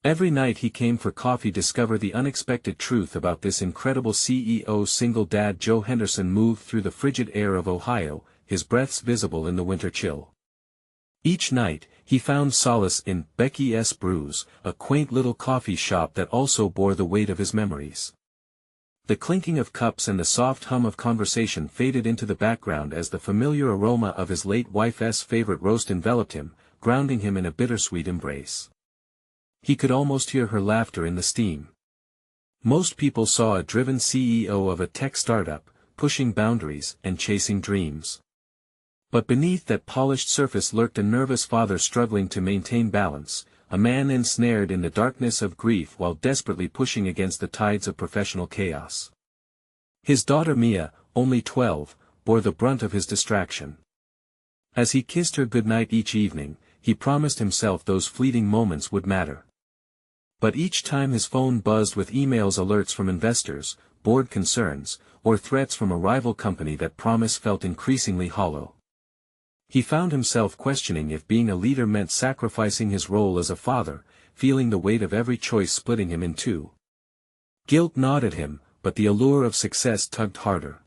Every night he came for coffee discover the unexpected truth about this incredible CEO. Single dad Joe Henderson moved through the frigid air of Ohio, his breaths visible in the winter chill. Each night, he found solace in Becky's Brews, a quaint little coffee shop that also bore the weight of his memories. The clinking of cups and the soft hum of conversation faded into the background as the familiar aroma of his late wife's favorite roast enveloped him, grounding him in a bittersweet embrace. He could almost hear her laughter in the steam. Most people saw a driven CEO of a tech startup, pushing boundaries and chasing dreams. But beneath that polished surface lurked a nervous father struggling to maintain balance, a man ensnared in the darkness of grief while desperately pushing against the tides of professional chaos. His daughter Mia, only 12, bore the brunt of his distraction. As he kissed her goodnight each evening, he promised himself those fleeting moments would matter. But each time his phone buzzed with emails, alerts from investors, board concerns, or threats from a rival company, that promise felt increasingly hollow. He found himself questioning if being a leader meant sacrificing his role as a father, feeling the weight of every choice splitting him in two. Guilt gnawed at him, but the allure of success tugged harder.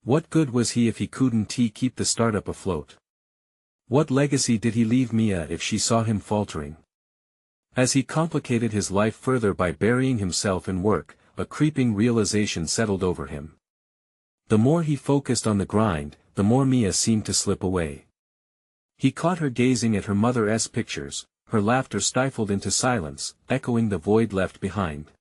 What good was he if he couldn't keep the startup afloat? What legacy did he leave Mia if she saw him faltering? As he complicated his life further by burying himself in work, a creeping realization settled over him. The more he focused on the grind, the more Mia seemed to slip away. He caught her gazing at her mother's pictures, her laughter stifled into silence, echoing the void left behind.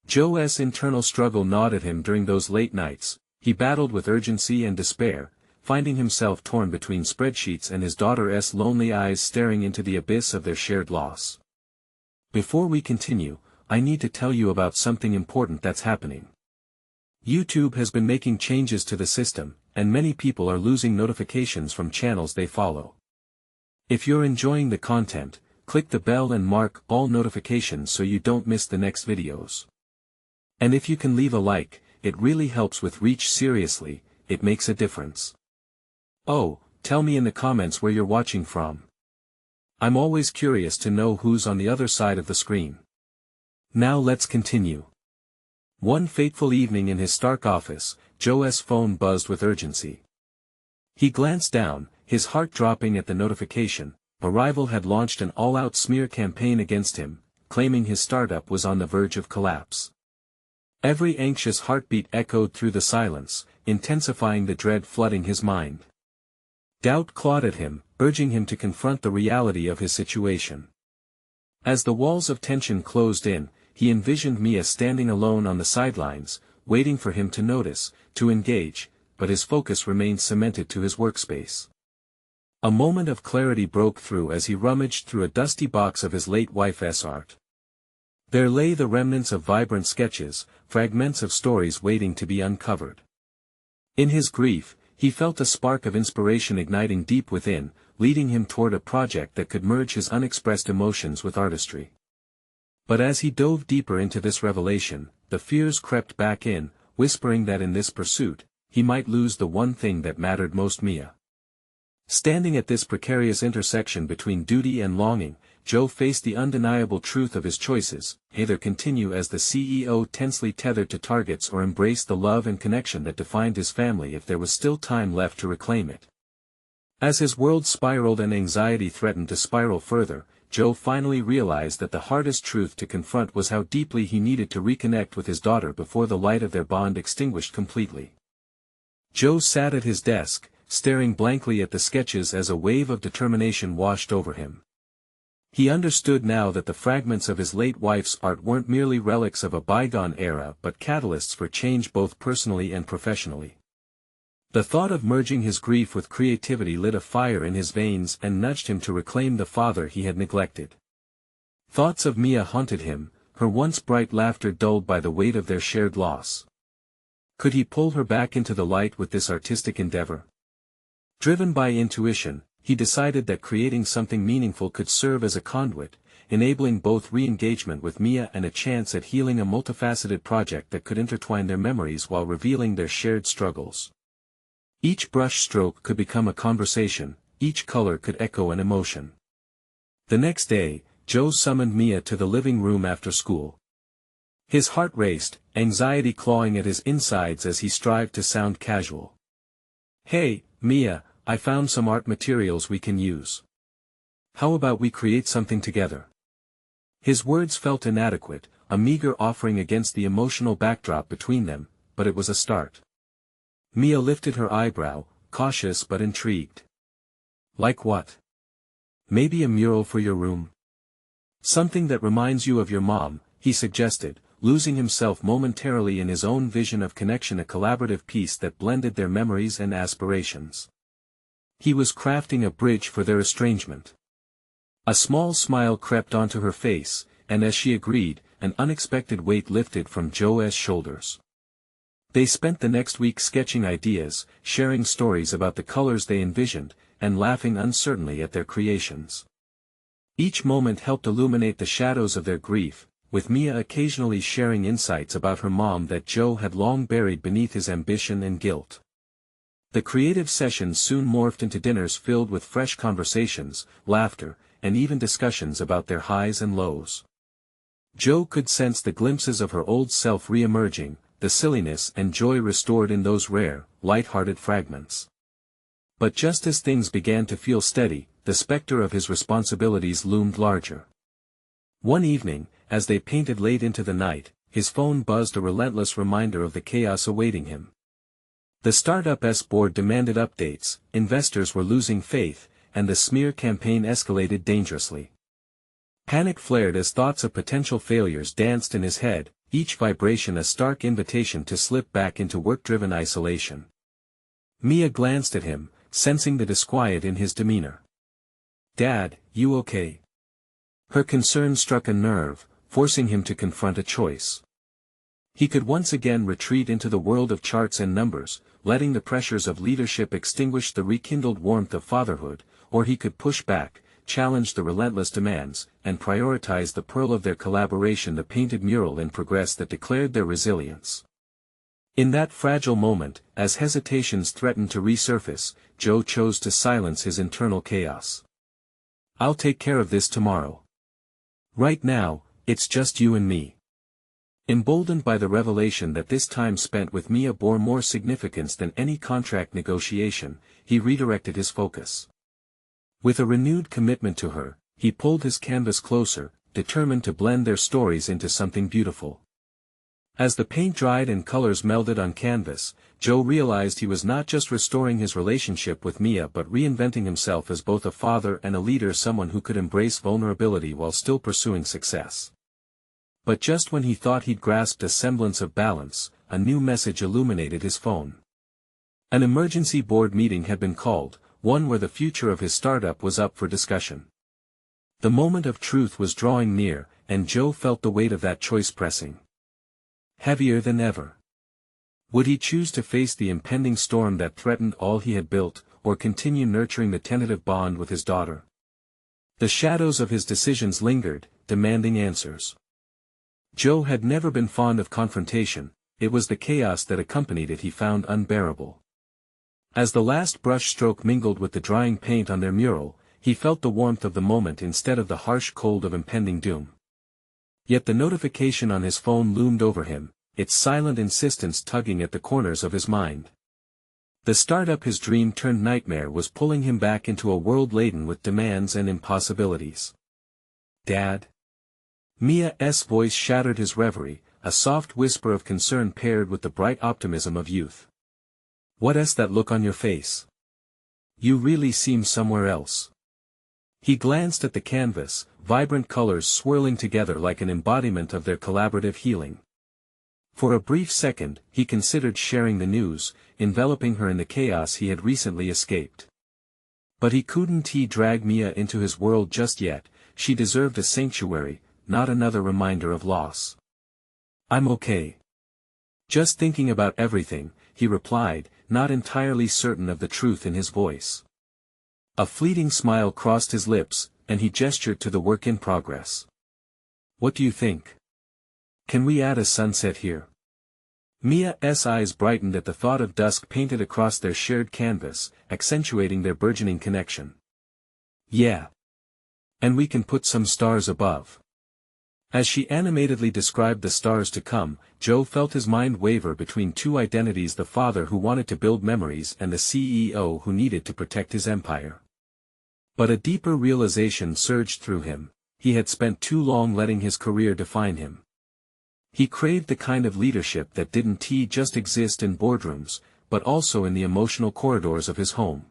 Joe's internal struggle gnawed at him during those late nights. He battled with urgency and despair, finding himself torn between spreadsheets and his daughter's lonely eyes staring into the abyss of their shared loss. Before we continue, I need to tell you about something important that's happening. YouTube has been making changes to the system, and many people are losing notifications from channels they follow. If you're enjoying the content, click the bell and mark all notifications so you don't miss the next videos. And if you can leave a like, it really helps with reach. Seriously, it makes a difference. Oh, tell me in the comments where you're watching from. I'm always curious to know who's on the other side of the screen. Now let's continue. One fateful evening in his Stark office, Joe's phone buzzed with urgency. He glanced down, his heart dropping at the notification. A rival had launched an all-out smear campaign against him, claiming his startup was on the verge of collapse. Every anxious heartbeat echoed through the silence, intensifying the dread flooding his mind. Doubt clawed at him, urging him to confront the reality of his situation. As the walls of tension closed in, he envisioned Mia standing alone on the sidelines, waiting for him to notice, to engage, but his focus remained cemented to his workspace. A moment of clarity broke through as he rummaged through a dusty box of his late wife's art. There lay the remnants of vibrant sketches, fragments of stories waiting to be uncovered. In his grief, he felt a spark of inspiration igniting deep within, leading him toward a project that could merge his unexpressed emotions with artistry. But as he dove deeper into this revelation, the fears crept back in, whispering that in this pursuit, he might lose the one thing that mattered most: Mia. Standing at this precarious intersection between duty and longing, Joe faced the undeniable truth of his choices: either continue as the CEO tensely tethered to targets, or embrace the love and connection that defined his family if there was still time left to reclaim it. As his world spiraled and anxiety threatened to spiral further, Joe finally realized that the hardest truth to confront was how deeply he needed to reconnect with his daughter before the light of their bond extinguished completely. Joe sat at his desk, staring blankly at the sketches as a wave of determination washed over him. He understood now that the fragments of his late wife's art weren't merely relics of a bygone era but catalysts for change both personally and professionally. The thought of merging his grief with creativity lit a fire in his veins and nudged him to reclaim the father he had neglected. Thoughts of Mia haunted him, her once bright laughter dulled by the weight of their shared loss. Could he pull her back into the light with this artistic endeavor? Driven by intuition, he decided that creating something meaningful could serve as a conduit, enabling both re-engagement with Mia and a chance at healing, a multifaceted project that could intertwine their memories while revealing their shared struggles. Each brush stroke could become a conversation, each color could echo an emotion. The next day, Joe summoned Mia to the living room after school. His heart raced, anxiety clawing at his insides as he strived to sound casual. "Hey, Mia, I found some art materials we can use. How about we create something together?" His words felt inadequate, a meager offering against the emotional backdrop between them, but it was a start. Mia lifted her eyebrow, cautious but intrigued. "Like what? Maybe a mural for your room? Something that reminds you of your mom," he suggested, losing himself momentarily in his own vision of connection, a collaborative piece that blended their memories and aspirations. He was crafting a bridge for their estrangement. A small smile crept onto her face, and as she agreed, an unexpected weight lifted from Joe's shoulders. They spent the next week sketching ideas, sharing stories about the colors they envisioned, and laughing uncertainly at their creations. Each moment helped illuminate the shadows of their grief, with Mia occasionally sharing insights about her mom that Joe had long buried beneath his ambition and guilt. The creative sessions soon morphed into dinners filled with fresh conversations, laughter, and even discussions about their highs and lows. Joe could sense the glimpses of her old self re-emerging, the silliness and joy restored in those rare, light-hearted fragments. But just as things began to feel steady, the specter of his responsibilities loomed larger. One evening, as they painted late into the night, his phone buzzed, a relentless reminder of the chaos awaiting him. The startup's board demanded updates, investors were losing faith, and the smear campaign escalated dangerously. Panic flared as thoughts of potential failures danced in his head, each vibration a stark invitation to slip back into work-driven isolation. Mia glanced at him, sensing the disquiet in his demeanor. "Dad, you okay?" Her concern struck a nerve, forcing him to confront a choice. He could once again retreat into the world of charts and numbers, letting the pressures of leadership extinguish the rekindled warmth of fatherhood, or he could push back, challenge the relentless demands, and prioritize the pearl of their collaboration, the painted mural in progress that declared their resilience. In that fragile moment, as hesitations threatened to resurface, Joe chose to silence his internal chaos. "I'll take care of this tomorrow. Right now, it's just you and me." Emboldened by the revelation that this time spent with Mia bore more significance than any contract negotiation, he redirected his focus. With a renewed commitment to her, he pulled his canvas closer, determined to blend their stories into something beautiful. As the paint dried and colors melded on canvas, Joe realized he was not just restoring his relationship with Mia but reinventing himself as both a father and a leader, someone who could embrace vulnerability while still pursuing success. But just when he thought he'd grasped a semblance of balance, a new message illuminated his phone. An emergency board meeting had been called, one where the future of his startup was up for discussion. The moment of truth was drawing near, and Joe felt the weight of that choice pressing heavier than ever. Would he choose to face the impending storm that threatened all he had built, or continue nurturing the tentative bond with his daughter? The shadows of his decisions lingered, demanding answers. Joe had never been fond of confrontation, it was the chaos that accompanied it he found unbearable. As the last brushstroke mingled with the drying paint on their mural, he felt the warmth of the moment instead of the harsh cold of impending doom. Yet the notification on his phone loomed over him, its silent insistence tugging at the corners of his mind. The startup his dream turned nightmare was pulling him back into a world laden with demands and impossibilities. "Dad?" Mia's voice shattered his reverie, a soft whisper of concern paired with the bright optimism of youth. "What's that look on your face? You really seem somewhere else." He glanced at the canvas, vibrant colors swirling together like an embodiment of their collaborative healing. For a brief second, he considered sharing the news, enveloping her in the chaos he had recently escaped. But he couldn't drag Mia into his world just yet, she deserved a sanctuary, not another reminder of loss. "I'm okay. Just thinking about everything," he replied, not entirely certain of the truth in his voice. A fleeting smile crossed his lips, and he gestured to the work in progress. "What do you think? Can we add a sunset here?" Mia's eyes brightened at the thought of dusk painted across their shared canvas, accentuating their burgeoning connection. "Yeah. And we can put some stars above. As she animatedly described the stars to come, Joe felt his mind waver between two identities: the father who wanted to build memories and the CEO who needed to protect his empire. But a deeper realization surged through him: he had spent too long letting his career define him. He craved the kind of leadership that didn't just exist in boardrooms, but also in the emotional corridors of his home.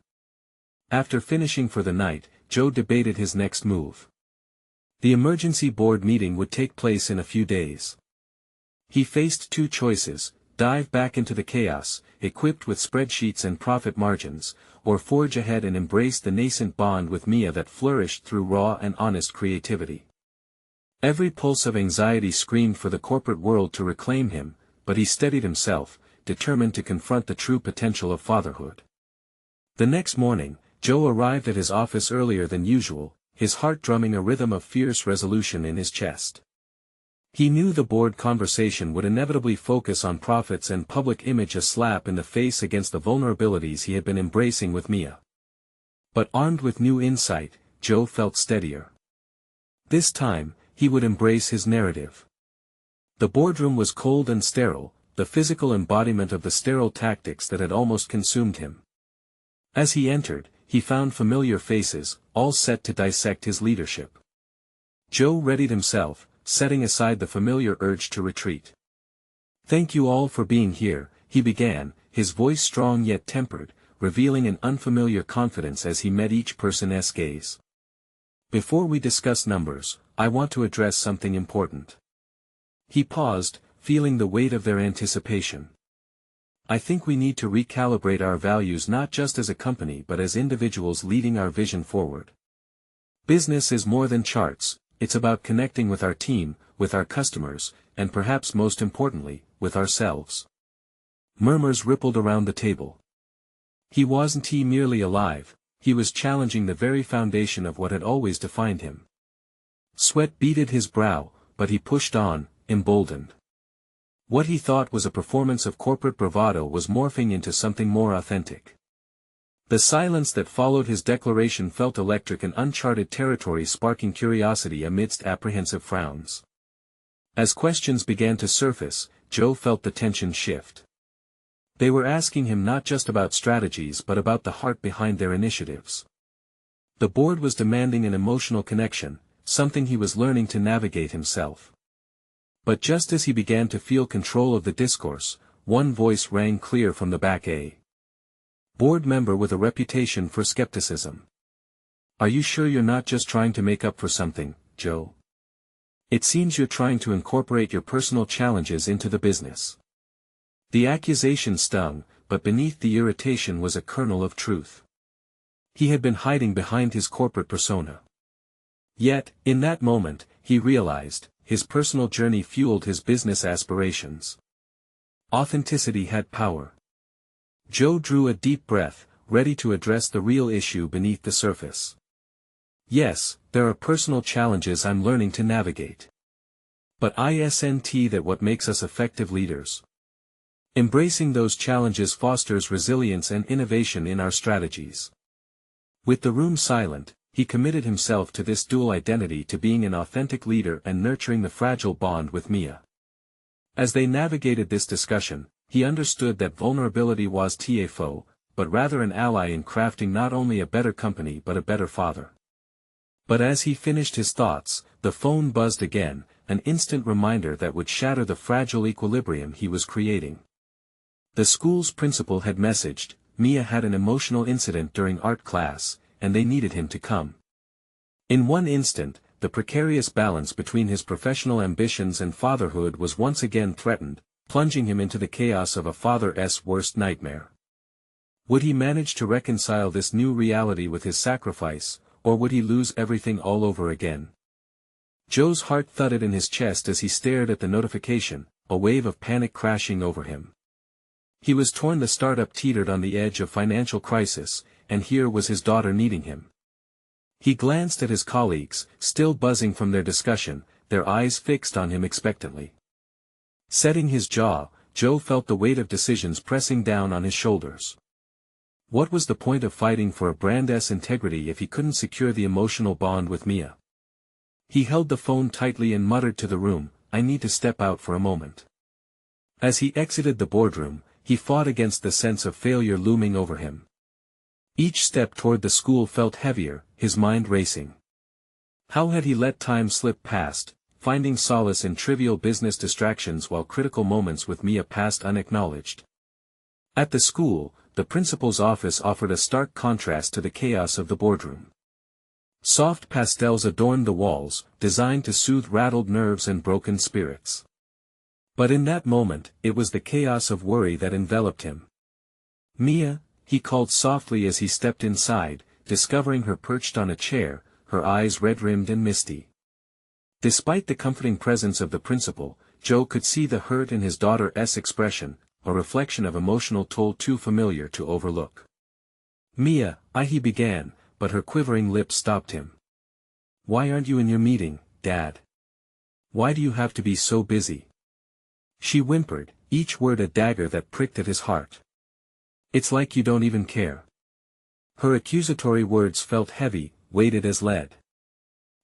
After finishing for the night, Joe debated his next move. The emergency board meeting would take place in a few days. He faced two choices: dive back into the chaos, equipped with spreadsheets and profit margins, or forge ahead and embrace the nascent bond with Mia that flourished through raw and honest creativity. Every pulse of anxiety screamed for the corporate world to reclaim him, but he steadied himself, determined to confront the true potential of fatherhood. The next morning, Joe arrived at his office earlier than usual, his heart drumming a rhythm of fierce resolution in his chest. He knew the board conversation would inevitably focus on profits and public image, a slap in the face against the vulnerabilities he had been embracing with Mia. But armed with new insight, Joe felt steadier. This time, he would embrace his narrative. The boardroom was cold and sterile, the physical embodiment of the sterile tactics that had almost consumed him. As he entered, he found familiar faces, all set to dissect his leadership. Joe readied himself, setting aside the familiar urge to retreat. "Thank you all for being here," he began, his voice strong yet tempered, revealing an unfamiliar confidence as he met each person's gaze. "Before we discuss numbers, I want to address something important." He paused, feeling the weight of their anticipation. "I think we need to recalibrate our values, not just as a company but as individuals leading our vision forward. Business is more than charts, it's about connecting with our team, with our customers, and perhaps most importantly, with ourselves." Murmurs rippled around the table. He wasn't merely alive, he was challenging the very foundation of what had always defined him. Sweat beaded his brow, but he pushed on, emboldened. What he thought was a performance of corporate bravado was morphing into something more authentic. The silence that followed his declaration felt electric, an uncharted territory sparking curiosity amidst apprehensive frowns. As questions began to surface, Joe felt the tension shift. They were asking him not just about strategies but about the heart behind their initiatives. The board was demanding an emotional connection, something he was learning to navigate himself. But just as he began to feel control of the discourse, one voice rang clear from the back: "A board member with a reputation for skepticism. Are you sure you're not just trying to make up for something, Joe? It seems you're trying to incorporate your personal challenges into the business." The accusation stung, but beneath the irritation was a kernel of truth. He had been hiding behind his corporate persona. Yet, in that moment, he realized, his personal journey fueled his business aspirations. Authenticity had power. Joe drew a deep breath, ready to address the real issue beneath the surface. "Yes, there are personal challenges I'm learning to navigate. But isn't that what makes us effective leaders? Embracing those challenges fosters resilience and innovation in our strategies." With the room silent, he committed himself to this dual identity, to being an authentic leader and nurturing the fragile bond with Mia. As they navigated this discussion, he understood that vulnerability was a foe, but rather an ally in crafting not only a better company but a better father. But as he finished his thoughts, the phone buzzed again, an instant reminder that would shatter the fragile equilibrium he was creating. The school's principal had messaged, Mia had an emotional incident during art class, and they needed him to come. In one instant, the precarious balance between his professional ambitions and fatherhood was once again threatened, plunging him into the chaos of a father's worst nightmare. Would he manage to reconcile this new reality with his sacrifice, or would he lose everything all over again? Joe's heart thudded in his chest as he stared at the notification, a wave of panic crashing over him. He was torn. The startup teetered on the edge of financial crisis, and here was his daughter needing him. He glanced at his colleagues, still buzzing from their discussion, their eyes fixed on him expectantly. Setting his jaw, Joe felt the weight of decisions pressing down on his shoulders. What was the point of fighting for a brand's integrity if he couldn't secure the emotional bond with Mia? He held the phone tightly and muttered to the room, "I need to step out for a moment." As he exited the boardroom, he fought against the sense of failure looming over him. Each step toward the school felt heavier, his mind racing. How had he let time slip past, finding solace in trivial business distractions while critical moments with Mia passed unacknowledged? At the school, the principal's office offered a stark contrast to the chaos of the boardroom. Soft pastels adorned the walls, designed to soothe rattled nerves and broken spirits. But in that moment, it was the chaos of worry that enveloped him. "Mia," he called softly as he stepped inside, discovering her perched on a chair, her eyes red-rimmed and misty. Despite the comforting presence of the principal, Joe could see the hurt in his daughter's expression, a reflection of emotional toll too familiar to overlook. "Mia," he began, but her quivering lips stopped him. "Why aren't you in your meeting, Dad? Why do you have to be so busy?" She whimpered, each word a dagger that pricked at his heart. "It's like you don't even care." Her accusatory words felt heavy, weighted as lead.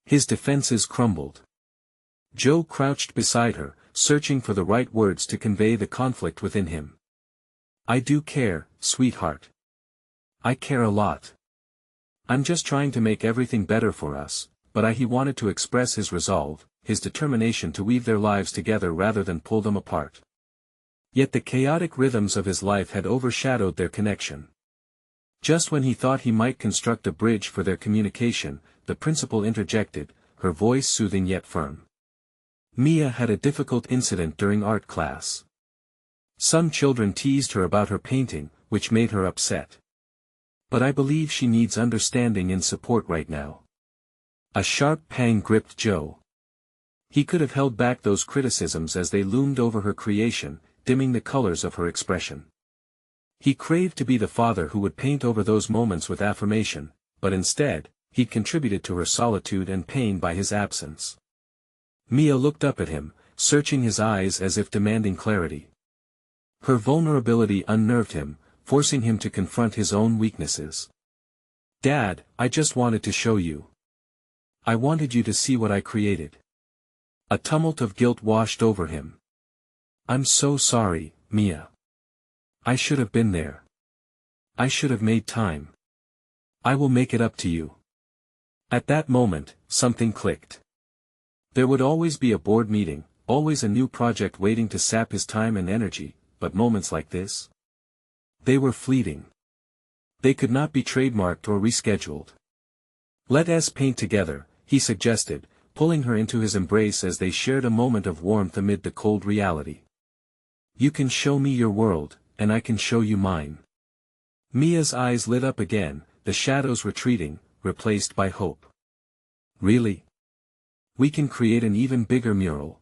His defenses crumbled. Joe crouched beside her, searching for the right words to convey the conflict within him. "I do care, sweetheart. I care a lot. I'm just trying to make everything better for us," but he wanted to express his resolve, his determination to weave their lives together rather than pull them apart. Yet the chaotic rhythms of his life had overshadowed their connection. Just when he thought he might construct a bridge for their communication, the principal interjected, her voice soothing yet firm. "Mia had a difficult incident during art class. Some children teased her about her painting, which made her upset. But I believe she needs understanding and support right now." A sharp pang gripped Joe. He could have held back those criticisms as they loomed over her creation, dimming the colors of her expression. He craved to be the father who would paint over those moments with affirmation, but instead, he contributed to her solitude and pain by his absence. Mia looked up at him, searching his eyes as if demanding clarity. Her vulnerability unnerved him, forcing him to confront his own weaknesses. "Dad, I just wanted to show you. I wanted you to see what I created." A tumult of guilt washed over him. "I'm so sorry, Mia. I should have been there. I should have made time. I will make it up to you." At that moment, something clicked. There would always be a board meeting, always a new project waiting to sap his time and energy, but moments like this? They were fleeting. They could not be trademarked or rescheduled. "Let us paint together," he suggested, pulling her into his embrace as they shared a moment of warmth amid the cold reality. "You can show me your world, and I can show you mine." Mia's eyes lit up again, the shadows retreating, replaced by hope. "Really? We can create an even bigger mural."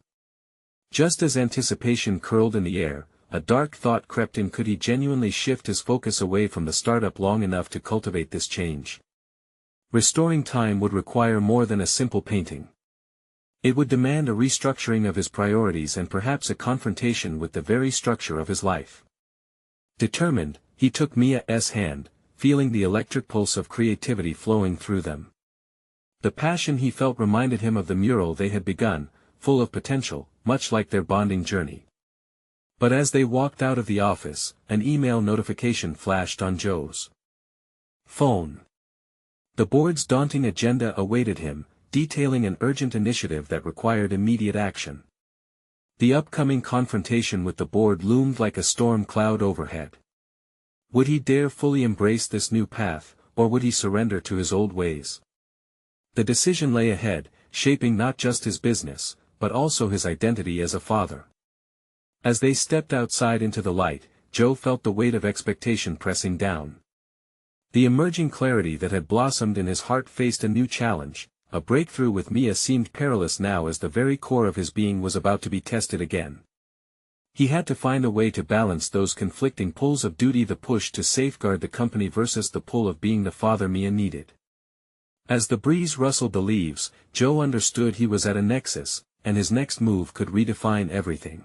Just as anticipation curled in the air, a dark thought crept in: could he genuinely shift his focus away from the startup long enough to cultivate this change? Restoring time would require more than a simple painting. It would demand a restructuring of his priorities and perhaps a confrontation with the very structure of his life. Determined, he took Mia's hand, feeling the electric pulse of creativity flowing through them. The passion he felt reminded him of the mural they had begun, full of potential, much like their bonding journey. But as they walked out of the office, an email notification flashed on Joe's phone. The board's daunting agenda awaited him, detailing an urgent initiative that required immediate action. The upcoming confrontation with the board loomed like a storm cloud overhead. Would he dare fully embrace this new path, or would he surrender to his old ways? The decision lay ahead, shaping not just his business, but also his identity as a father. As they stepped outside into the light, Joe felt the weight of expectation pressing down. The emerging clarity that had blossomed in his heart faced a new challenge. A breakthrough with Mia seemed perilous now, as the very core of his being was about to be tested again. He had to find a way to balance those conflicting pulls of duty, the push to safeguard the company versus the pull of being the father Mia needed. As the breeze rustled the leaves, Joe understood he was at a nexus, and his next move could redefine everything.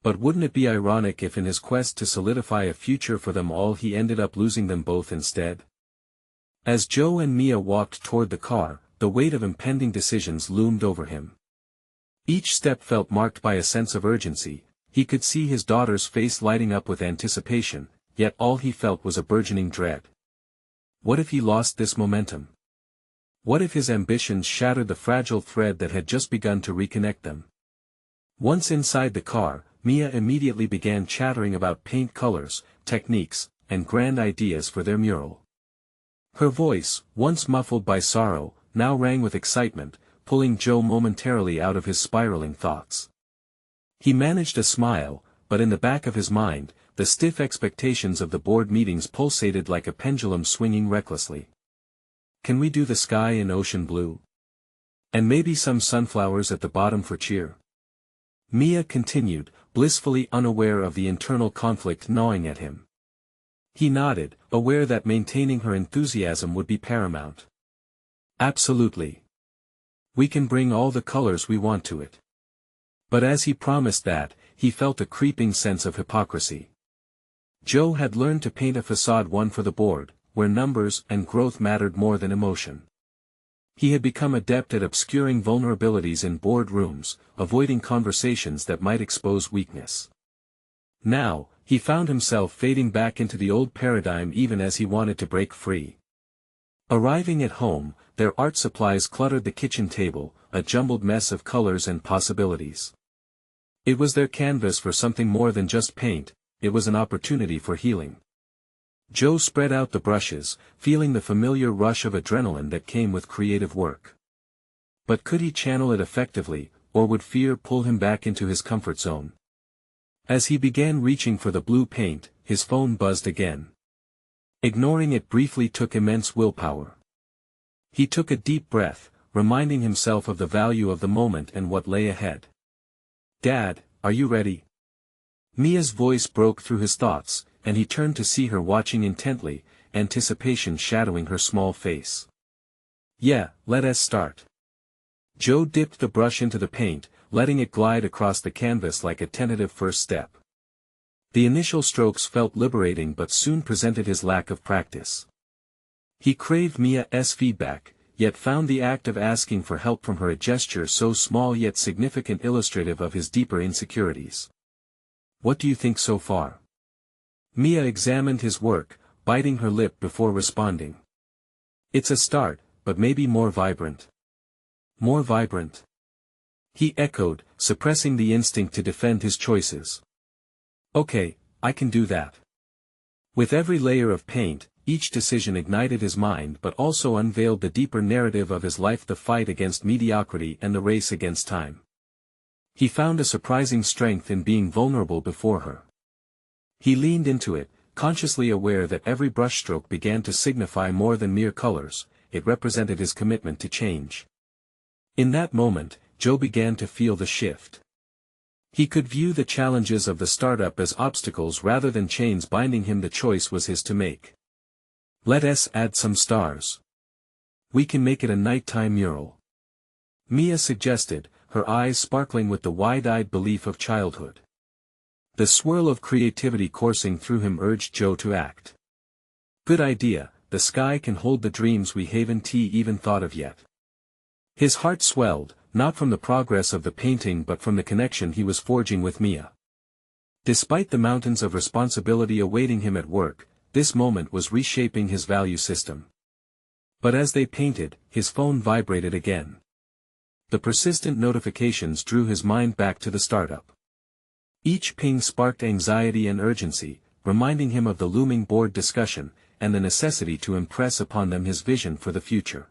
But wouldn't it be ironic if in his quest to solidify a future for them all he ended up losing them both instead? As Joe and Mia walked toward the car, the weight of impending decisions loomed over him. Each step felt marked by a sense of urgency. He could see his daughter's face lighting up with anticipation, yet all he felt was a burgeoning dread. What if he lost this momentum? What if his ambitions shattered the fragile thread that had just begun to reconnect them? Once inside the car, Mia immediately began chattering about paint colors, techniques, and grand ideas for their mural. Her voice, once muffled by sorrow, now rang with excitement, pulling Joe momentarily out of his spiraling thoughts. He managed a smile, but in the back of his mind, the stiff expectations of the board meetings pulsated like a pendulum swinging recklessly. Can we do the sky in ocean blue? And maybe some sunflowers at the bottom for cheer? Mia continued, blissfully unaware of the internal conflict gnawing at him. He nodded, aware that maintaining her enthusiasm would be paramount. Absolutely. We can bring all the colors we want to it. But as he promised that, he felt a creeping sense of hypocrisy. Joe had learned to paint a facade one for the board, where numbers and growth mattered more than emotion. He had become adept at obscuring vulnerabilities in board rooms, avoiding conversations that might expose weakness. Now, he found himself fading back into the old paradigm even as he wanted to break free. Arriving at home, their art supplies cluttered the kitchen table, a jumbled mess of colors and possibilities. It was their canvas for something more than just paint, it was an opportunity for healing. Joe spread out the brushes, feeling the familiar rush of adrenaline that came with creative work. But could he channel it effectively, or would fear pull him back into his comfort zone? As he began reaching for the blue paint, his phone buzzed again. Ignoring it briefly took immense willpower. He took a deep breath, reminding himself of the value of the moment and what lay ahead. "Dad, are you ready?" Mia's voice broke through his thoughts, and he turned to see her watching intently, anticipation shadowing her small face. "Yeah, let us start." Joe dipped the brush into the paint, letting it glide across the canvas like a tentative first step. The initial strokes felt liberating but soon presented his lack of practice. He craved Mia's feedback, yet found the act of asking for help from her a gesture so small yet significant illustrative of his deeper insecurities. "What do you think so far?" Mia examined his work, biting her lip before responding. "It's a start, but maybe more vibrant." "More vibrant?" he echoed, suppressing the instinct to defend his choices. "Okay, I can do that." With every layer of paint, each decision ignited his mind but also unveiled the deeper narrative of his life, the fight against mediocrity and the race against time. He found a surprising strength in being vulnerable before her. He leaned into it, consciously aware that every brushstroke began to signify more than mere colors, it represented his commitment to change. In that moment, Joe began to feel the shift. He could view the challenges of the startup as obstacles rather than chains binding him. The choice was his to make. "Let us add some stars. We can make it a nighttime mural," Mia suggested, her eyes sparkling with the wide-eyed belief of childhood. The swirl of creativity coursing through him urged Joe to act. "Good idea, the sky can hold the dreams we haven't even thought of yet." His heart swelled, not from the progress of the painting but from the connection he was forging with Mia. Despite the mountains of responsibility awaiting him at work, this moment was reshaping his value system. But as they painted, his phone vibrated again. The persistent notifications drew his mind back to the startup. Each ping sparked anxiety and urgency, reminding him of the looming board discussion, and the necessity to impress upon them his vision for the future.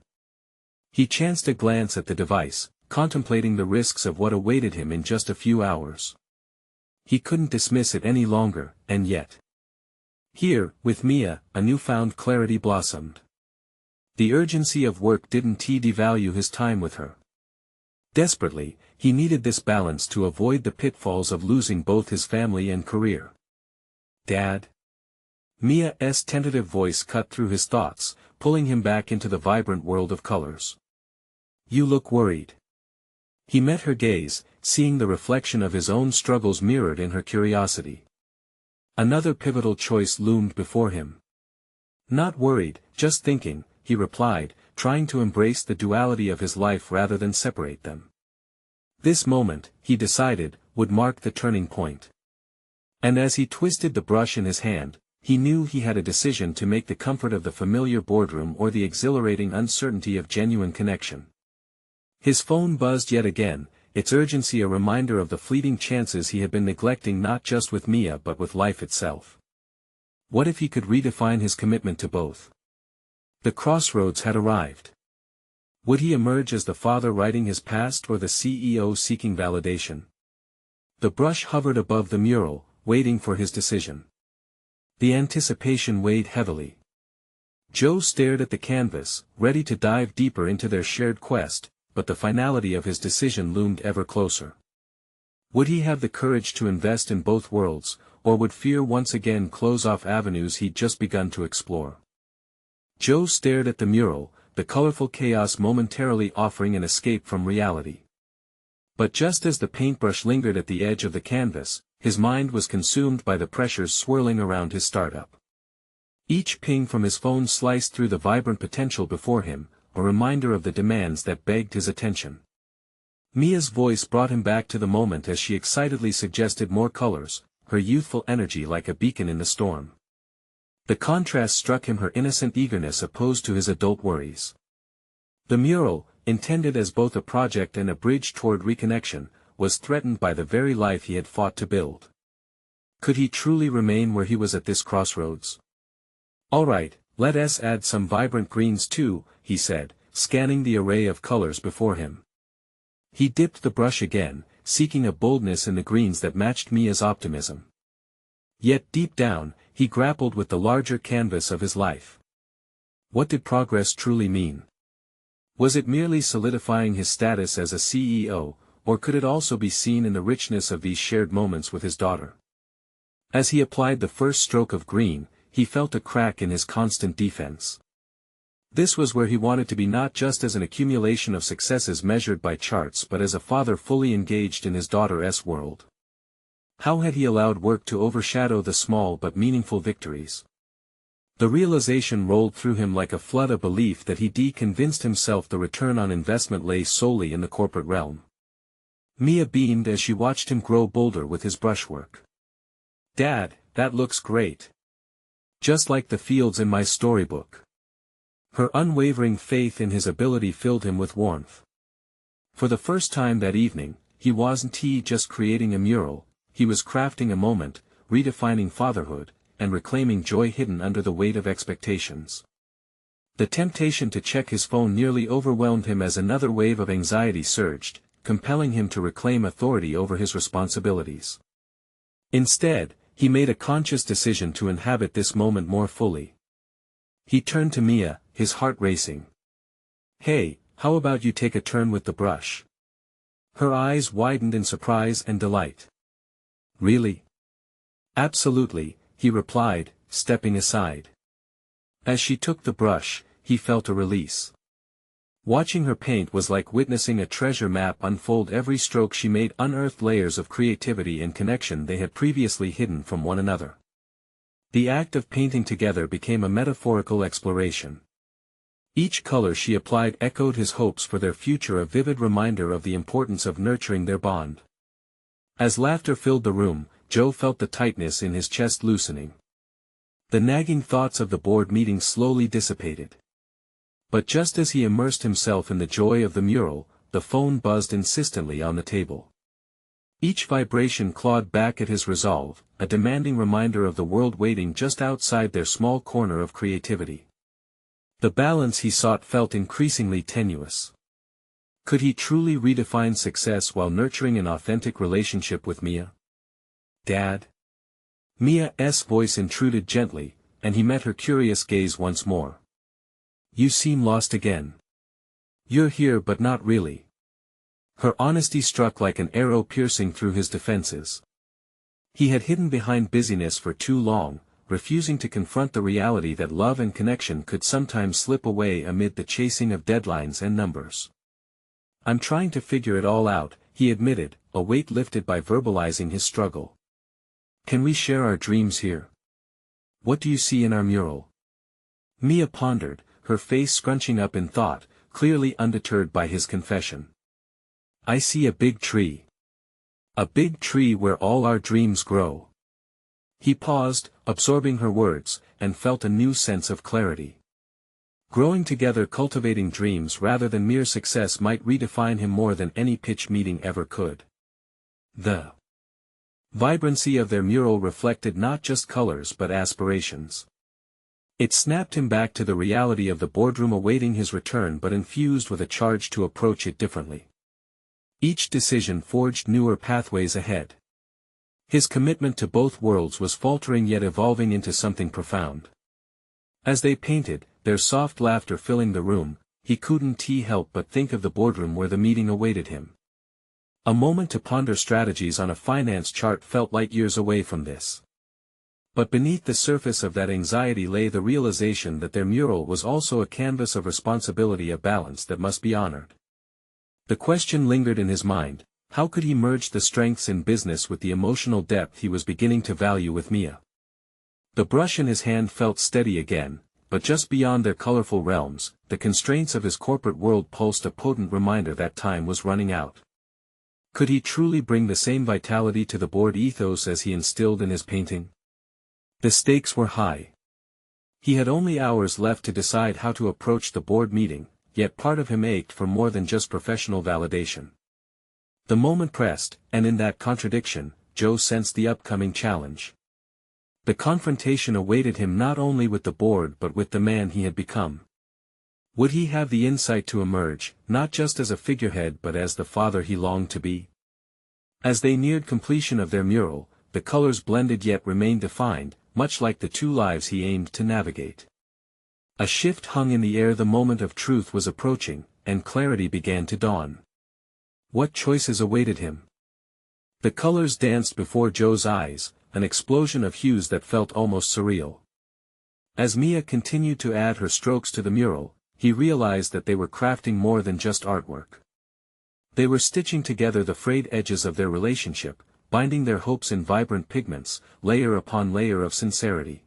He chanced a glance at the device, contemplating the risks of what awaited him in just a few hours. He couldn't dismiss it any longer, and yet. Here, with Mia, a newfound clarity blossomed. The urgency of work didn't devalue his time with her. Desperately, he needed this balance to avoid the pitfalls of losing both his family and career. "Dad?" Mia's tentative voice cut through his thoughts, pulling him back into the vibrant world of colors. "You look worried." He met her gaze, seeing the reflection of his own struggles mirrored in her curiosity. Another pivotal choice loomed before him. "Not worried, just thinking," he replied, trying to embrace the duality of his life rather than separate them. This moment, he decided, would mark the turning point. And as he twisted the brush in his hand, he knew he had a decision to make: the comfort of the familiar boardroom or the exhilarating uncertainty of genuine connection. His phone buzzed yet again, its urgency a reminder of the fleeting chances he had been neglecting, not just with Mia but with life itself. What if he could redefine his commitment to both? The crossroads had arrived. Would he emerge as the father writing his past or the CEO seeking validation? The brush hovered above the mural, waiting for his decision. The anticipation weighed heavily. Joe stared at the canvas, ready to dive deeper into their shared quest, but the finality of his decision loomed ever closer. Would he have the courage to invest in both worlds, or would fear once again close off avenues he'd just begun to explore? Joe stared at the mural, the colorful chaos momentarily offering an escape from reality. But just as the paintbrush lingered at the edge of the canvas, his mind was consumed by the pressures swirling around his startup. Each ping from his phone sliced through the vibrant potential before him, a reminder of the demands that begged his attention. Mia's voice brought him back to the moment as she excitedly suggested more colors, her youthful energy like a beacon in the storm. The contrast struck him, her innocent eagerness opposed to his adult worries. The mural, intended as both a project and a bridge toward reconnection, was threatened by the very life he had fought to build. Could he truly remain where he was at this crossroads? "All right, let us add some vibrant greens too," he said, scanning the array of colors before him. He dipped the brush again, seeking a boldness in the greens that matched Mia's optimism. Yet deep down, he grappled with the larger canvas of his life. What did progress truly mean? Was it merely solidifying his status as a CEO, or could it also be seen in the richness of these shared moments with his daughter? As he applied the first stroke of green, he felt a crack in his constant defense. This was where he wanted to be, not just as an accumulation of successes measured by charts but as a father fully engaged in his daughter's world. How had he allowed work to overshadow the small but meaningful victories? The realization rolled through him like a flood, a belief that he convinced himself the return on investment lay solely in the corporate realm. Mia beamed as she watched him grow bolder with his brushwork. "Dad, that looks great. Just like the fields in my storybook." Her unwavering faith in his ability filled him with warmth. For the first time that evening, he wasn't just creating a mural, he was crafting a moment, redefining fatherhood, and reclaiming joy hidden under the weight of expectations. The temptation to check his phone nearly overwhelmed him as another wave of anxiety surged, compelling him to reclaim authority over his responsibilities. Instead, he made a conscious decision to inhabit this moment more fully. He turned to Mia, his heart racing. "Hey, how about you take a turn with the brush?" Her eyes widened in surprise and delight. "Really?" "Absolutely," he replied, stepping aside. As she took the brush, he felt a release. Watching her paint was like witnessing a treasure map unfold. Every stroke she made unearthed layers of creativity and connection they had previously hidden from one another. The act of painting together became a metaphorical exploration. Each color she applied echoed his hopes for their future, a vivid reminder of the importance of nurturing their bond. As laughter filled the room, Joe felt the tightness in his chest loosening. The nagging thoughts of the board meeting slowly dissipated. But just as he immersed himself in the joy of the mural, the phone buzzed insistently on the table. Each vibration clawed back at his resolve, a demanding reminder of the world waiting just outside their small corner of creativity. The balance he sought felt increasingly tenuous. Could he truly redefine success while nurturing an authentic relationship with Mia? "Dad?" Mia's voice intruded gently, and he met her curious gaze once more. "You seem lost again. You're here but not really." Her honesty struck like an arrow piercing through his defenses. He had hidden behind busyness for too long, refusing to confront the reality that love and connection could sometimes slip away amid the chasing of deadlines and numbers. "I'm trying to figure it all out," he admitted, a weight lifted by verbalizing his struggle. "Can we share our dreams here? What do you see in our mural?" Mia pondered, her face scrunching up in thought, clearly undeterred by his confession. "I see a big tree. A big tree where all our dreams grow." He paused, absorbing her words, and felt a new sense of clarity. Growing together, cultivating dreams rather than mere success might redefine him more than any pitch meeting ever could. The vibrancy of their mural reflected not just colors but aspirations. It snapped him back to the reality of the boardroom awaiting his return, but infused with a charge to approach it differently. Each decision forged newer pathways ahead. His commitment to both worlds was faltering yet evolving into something profound. As they painted, their soft laughter filling the room, he couldn't help but think of the boardroom where the meeting awaited him. A moment to ponder strategies on a finance chart felt light years away from this. But beneath the surface of that anxiety lay the realization that their mural was also a canvas of responsibility, a balance that must be honored. The question lingered in his mind: how could he merge the strengths in business with the emotional depth he was beginning to value with Mia? The brush in his hand felt steady again, but just beyond their colorful realms, the constraints of his corporate world pulsed a potent reminder that time was running out. Could he truly bring the same vitality to the board ethos as he instilled in his painting? The stakes were high. He had only hours left to decide how to approach the board meeting, yet part of him ached for more than just professional validation. The moment pressed, and in that contradiction, Joe sensed the upcoming challenge. The confrontation awaited him not only with the board but with the man he had become. Would he have the insight to emerge, not just as a figurehead but as the father he longed to be? As they neared completion of their mural, the colors blended yet remained defined, much like the two lives he aimed to navigate. A shift hung in the air. The moment of truth was approaching, and clarity began to dawn. What choices awaited him? The colors danced before Joe's eyes, an explosion of hues that felt almost surreal. As Mia continued to add her strokes to the mural, he realized that they were crafting more than just artwork. They were stitching together the frayed edges of their relationship, binding their hopes in vibrant pigments, layer upon layer of sincerity.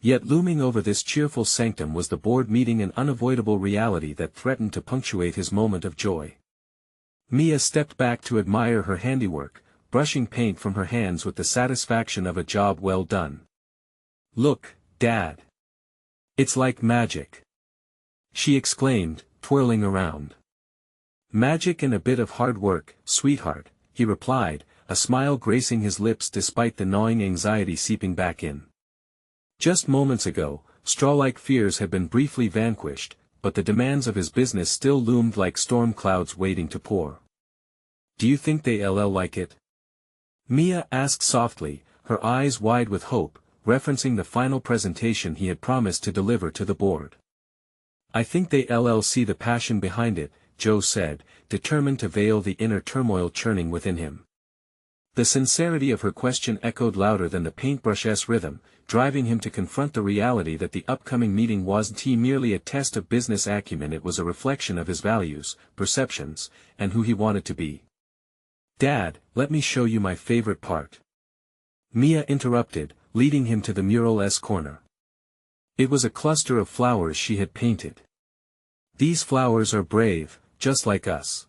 Yet looming over this cheerful sanctum was the board meeting, an unavoidable reality that threatened to punctuate his moment of joy. Mia stepped back to admire her handiwork, brushing paint from her hands with the satisfaction of a job well done. "Look, Dad. It's like magic," she exclaimed, twirling around. "Magic and a bit of hard work, sweetheart," he replied, a smile gracing his lips despite the gnawing anxiety seeping back in. Just moments ago, straw-like fears had been briefly vanquished, but the demands of his business still loomed like storm clouds waiting to pour. "Do you think they'll like it?" Mia asked softly, her eyes wide with hope, referencing the final presentation he had promised to deliver to the board. "I think they'll see the passion behind it," Joe said, determined to veil the inner turmoil churning within him. The sincerity of her question echoed louder than the paintbrush's rhythm, driving him to confront the reality that the upcoming meeting wasn't merely a test of business acumen. It was a reflection of his values, perceptions, and who he wanted to be. "Dad, let me show you my favorite part," Mia interrupted, leading him to the mural's corner. It was a cluster of flowers she had painted. "These flowers are brave, just like us.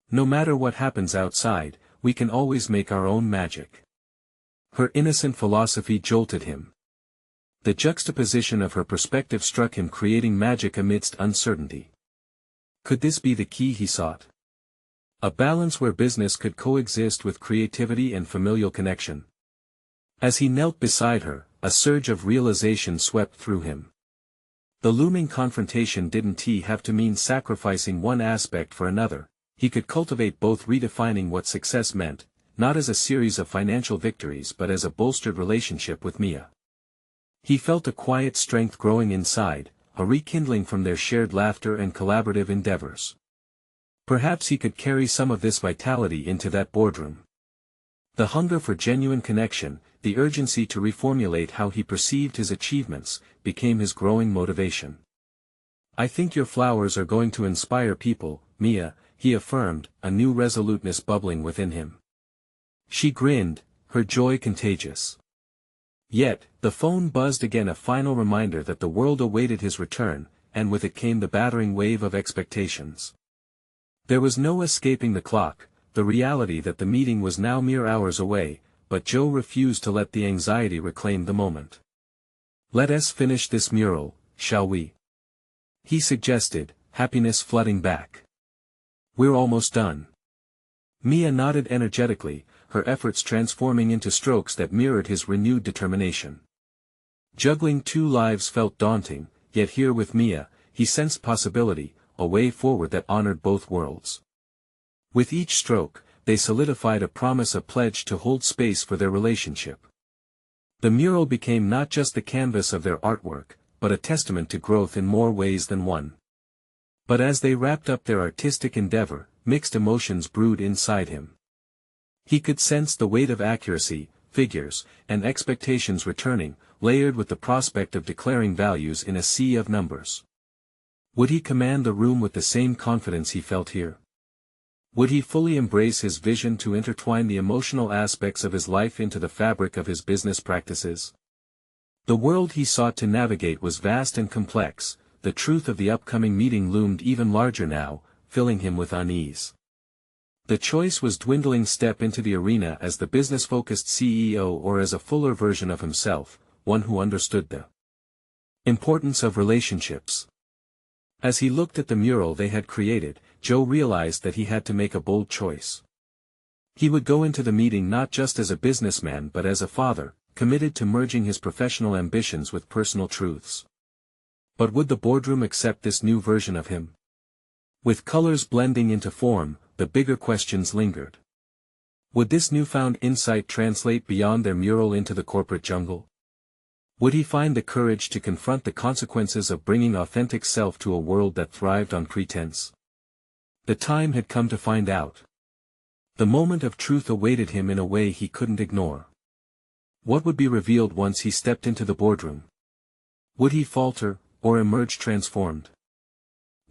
No matter what happens outside, we can always make our own magic." Her innocent philosophy jolted him. The juxtaposition of her perspective struck him, creating magic amidst uncertainty. Could this be the key he sought? A balance where business could coexist with creativity and familial connection. As he knelt beside her, a surge of realization swept through him. The looming confrontation didn't have to mean sacrificing one aspect for another. He could cultivate both, redefining what success meant, not as a series of financial victories but as a bolstered relationship with Mia. He felt a quiet strength growing inside, a rekindling from their shared laughter and collaborative endeavors. Perhaps he could carry some of this vitality into that boardroom. The hunger for genuine connection, the urgency to reformulate how he perceived his achievements, became his growing motivation. "I think your flowers are going to inspire people, Mia," he affirmed, a new resoluteness bubbling within him. She grinned, her joy contagious. Yet, the phone buzzed again, a final reminder that the world awaited his return, and with it came the battering wave of expectations. There was no escaping the clock, the reality that the meeting was now mere hours away, but Joe refused to let the anxiety reclaim the moment. "Let us finish this mural, shall we?" he suggested, happiness flooding back. "We're almost done." Mia nodded energetically, her efforts transforming into strokes that mirrored his renewed determination. Juggling two lives felt daunting, yet here with Mia, he sensed possibility, a way forward that honored both worlds. With each stroke, they solidified a promise, a pledge to hold space for their relationship. The mural became not just the canvas of their artwork, but a testament to growth in more ways than one. But as they wrapped up their artistic endeavor, mixed emotions brewed inside him. He could sense the weight of accuracy, figures, and expectations returning, layered with the prospect of declaring values in a sea of numbers. Would he command the room with the same confidence he felt here? Would he fully embrace his vision to intertwine the emotional aspects of his life into the fabric of his business practices? The world he sought to navigate was vast and complex, the truth of the upcoming meeting loomed even larger now, filling him with unease. The choice was dwindling: step into the arena as the business-focused CEO or as a fuller version of himself, one who understood the importance of relationships. As he looked at the mural they had created, Joe realized that he had to make a bold choice. He would go into the meeting not just as a businessman but as a father, committed to merging his professional ambitions with personal truths. But would the boardroom accept this new version of him? With colors blending into form, the bigger questions lingered. Would this newfound insight translate beyond their mural into the corporate jungle? Would he find the courage to confront the consequences of bringing authentic self to a world that thrived on pretense? The time had come to find out. The moment of truth awaited him in a way he couldn't ignore. What would be revealed once he stepped into the boardroom? Would he falter, or emerge transformed?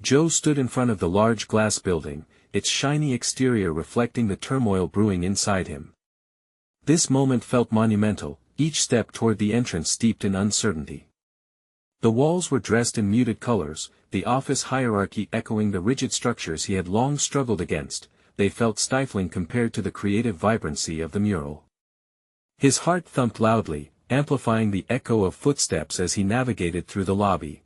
Joe stood in front of the large glass building, its shiny exterior reflecting the turmoil brewing inside him. This moment felt monumental, each step toward the entrance steeped in uncertainty. The walls were dressed in muted colors, the office hierarchy echoing the rigid structures he had long struggled against. They felt stifling compared to the creative vibrancy of the mural. His heart thumped loudly, amplifying the echo of footsteps as he navigated through the lobby.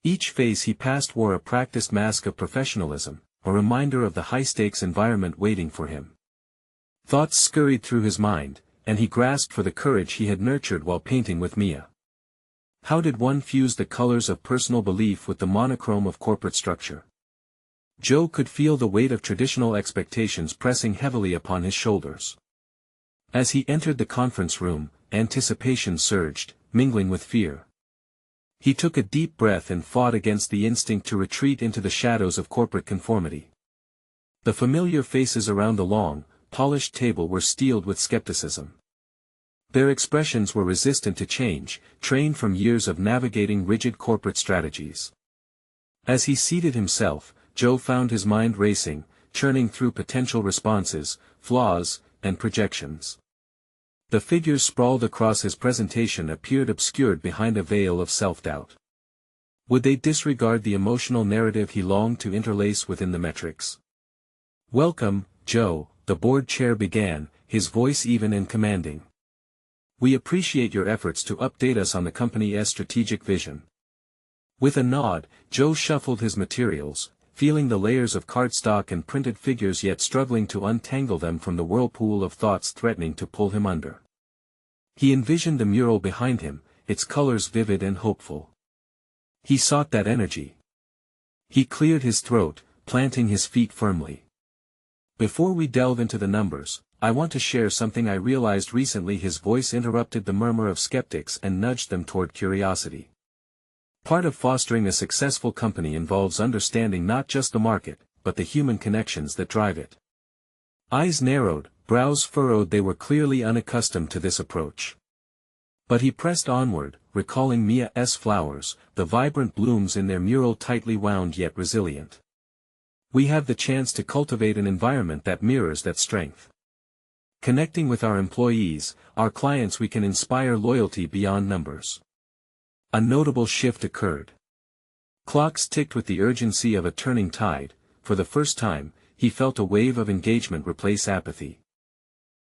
Each face he passed wore a practiced mask of professionalism, a reminder of the high-stakes environment waiting for him. Thoughts scurried through his mind, and he grasped for the courage he had nurtured while painting with Mia. How did one fuse the colors of personal belief with the monochrome of corporate structure? Joe could feel the weight of traditional expectations pressing heavily upon his shoulders. As he entered the conference room, anticipation surged, mingling with fear. He took a deep breath and fought against the instinct to retreat into the shadows of corporate conformity. The familiar faces around the long, polished table were steeled with skepticism. Their expressions were resistant to change, trained from years of navigating rigid corporate strategies. As he seated himself, Joe found his mind racing, churning through potential responses, flaws, and projections. The figures sprawled across his presentation appeared obscured behind a veil of self-doubt. Would they disregard the emotional narrative he longed to interlace within the metrics? "Welcome, Joe," the board chair began, his voice even and commanding. "We appreciate your efforts to update us on the company's strategic vision." With a nod, Joe shuffled his materials, feeling the layers of cardstock and printed figures yet struggling to untangle them from the whirlpool of thoughts threatening to pull him under. He envisioned the mural behind him, its colors vivid and hopeful. He sought that energy. He cleared his throat, planting his feet firmly. "Before we delve into the numbers, I want to share something I realized recently." His voice interrupted the murmur of skeptics and nudged them toward curiosity. Part of fostering a successful company involves understanding not just the market, but the human connections that drive it. Eyes narrowed, brows furrowed, they were clearly unaccustomed to this approach. But he pressed onward, recalling Mia's flowers, the vibrant blooms in their mural tightly wound yet resilient. We have the chance to cultivate an environment that mirrors that strength. Connecting with our employees, our clients, we can inspire loyalty beyond numbers. A notable shift occurred. Clocks ticked with the urgency of a turning tide. For the first time, he felt a wave of engagement replace apathy.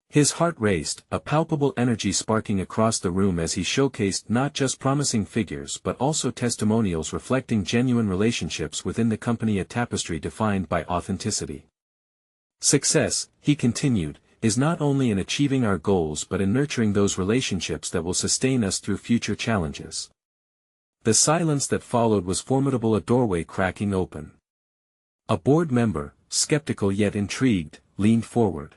His heart raced, a palpable energy sparking across the room as he showcased not just promising figures but also testimonials reflecting genuine relationships within the company, a tapestry defined by authenticity. Success, he continued, is not only in achieving our goals but in nurturing those relationships that will sustain us through future challenges. The silence that followed was formidable, a doorway cracking open. A board member, skeptical yet intrigued, leaned forward.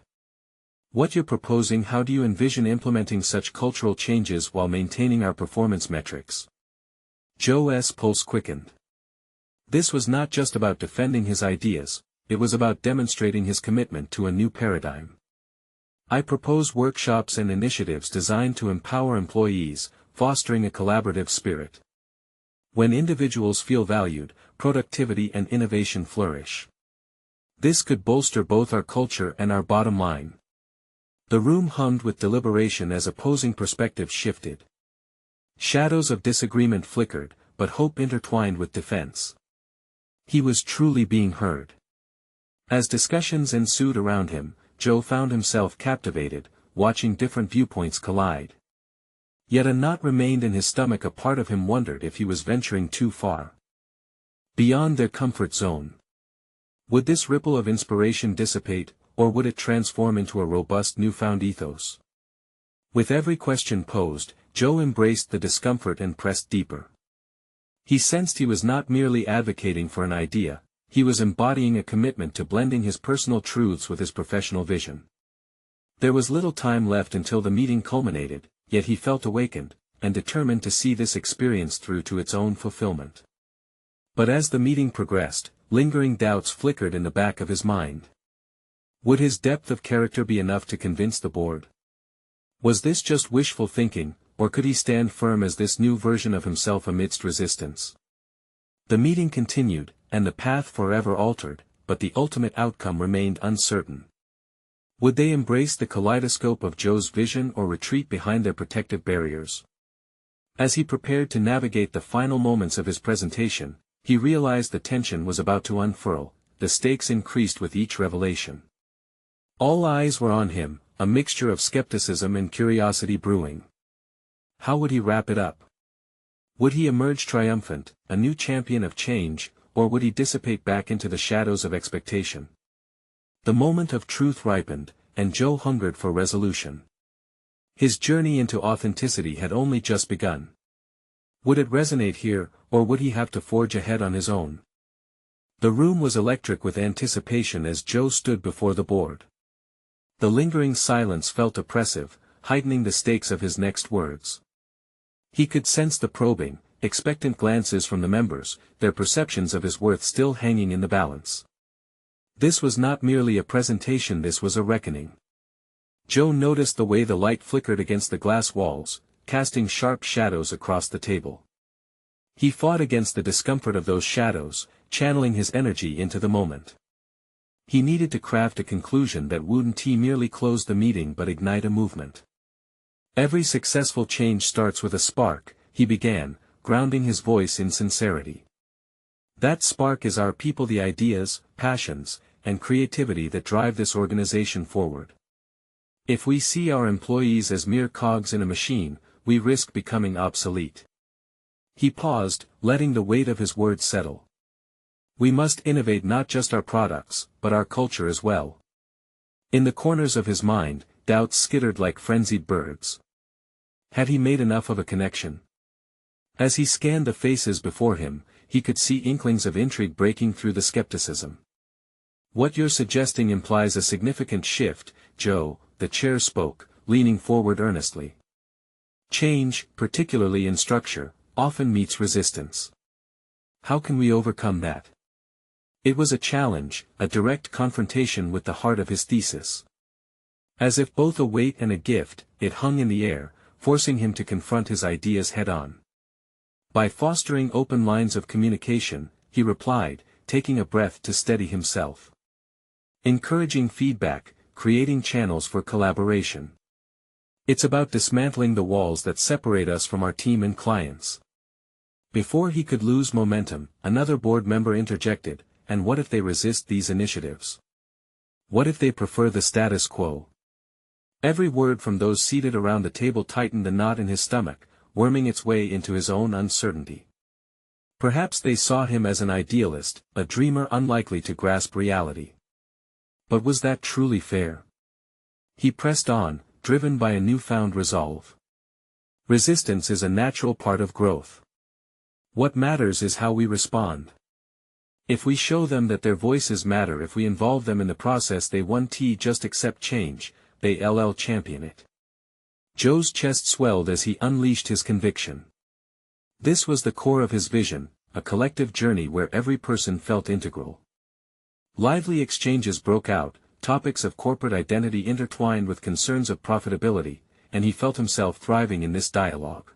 What you're proposing? How do you envision implementing such cultural changes while maintaining our performance metrics? Joe's pulse quickened. This was not just about defending his ideas, it was about demonstrating his commitment to a new paradigm. I propose workshops and initiatives designed to empower employees, fostering a collaborative spirit. When individuals feel valued, productivity and innovation flourish. This could bolster both our culture and our bottom line. The room hummed with deliberation as opposing perspectives shifted. Shadows of disagreement flickered, but hope intertwined with defense. He was truly being heard. As discussions ensued around him, Joe found himself captivated, watching different viewpoints collide. Yet a knot remained in his stomach. A part of him wondered if he was venturing too far beyond their comfort zone. Would this ripple of inspiration dissipate, or would it transform into a robust newfound ethos? With every question posed, Joe embraced the discomfort and pressed deeper. He sensed he was not merely advocating for an idea, he was embodying a commitment to blending his personal truths with his professional vision. There was little time left until the meeting culminated, yet he felt awakened, and determined to see this experience through to its own fulfillment. But as the meeting progressed, lingering doubts flickered in the back of his mind. Would his depth of character be enough to convince the board? Was this just wishful thinking, or could he stand firm as this new version of himself amidst resistance? The meeting continued, and the path forever altered, but the ultimate outcome remained uncertain. Would they embrace the kaleidoscope of Joe's vision or retreat behind their protective barriers? As he prepared to navigate the final moments of his presentation, he realized the tension was about to unfurl. The stakes increased with each revelation. All eyes were on him, a mixture of skepticism and curiosity brewing. How would he wrap it up? Would he emerge triumphant, a new champion of change, or would he dissipate back into the shadows of expectation? The moment of truth ripened, and Joe hungered for resolution. His journey into authenticity had only just begun. Would it resonate here, or would he have to forge ahead on his own? The room was electric with anticipation as Joe stood before the board. The lingering silence felt oppressive, heightening the stakes of his next words. He could sense the probing, expectant glances from the members, their perceptions of his worth still hanging in the balance. This was not merely a presentation, this was a reckoning. Joe noticed the way the light flickered against the glass walls, casting sharp shadows across the table. He fought against the discomfort of those shadows, channeling his energy into the moment. He needed to craft a conclusion that wouldn't merely close the meeting but ignite a movement. Every successful change starts with a spark, he began, grounding his voice in sincerity. That spark is our people, the ideas, passions, and creativity that drive this organization forward. If we see our employees as mere cogs in a machine, we risk becoming obsolete. He paused, letting the weight of his words settle. We must innovate not just our products, but our culture as well. In the corners of his mind, doubts skittered like frenzied birds. Had he made enough of a connection? As he scanned the faces before him, he could see inklings of intrigue breaking through the skepticism. What you're suggesting implies a significant shift, Joe, the chair spoke, leaning forward earnestly. Change, particularly in structure, often meets resistance. How can we overcome that? It was a challenge, a direct confrontation with the heart of his thesis. As if both a weight and a gift, it hung in the air, forcing him to confront his ideas head-on. By fostering open lines of communication, he replied, taking a breath to steady himself. Encouraging feedback, creating channels for collaboration. It's about dismantling the walls that separate us from our team and clients. Before he could lose momentum, another board member interjected, and what if they resist these initiatives? What if they prefer the status quo? Every word from those seated around the table tightened the knot in his stomach, worming its way into his own uncertainty. Perhaps they saw him as an idealist, a dreamer unlikely to grasp reality. But was that truly fair? He pressed on, driven by a newfound resolve. Resistance is a natural part of growth. What matters is how we respond. If we show them that their voices matter, if we involve them in the process, they won't just accept change, they champion it. Joe's chest swelled as he unleashed his conviction. This was the core of his vision, a collective journey where every person felt integral. Lively exchanges broke out, topics of corporate identity intertwined with concerns of profitability, and he felt himself thriving in this dialogue.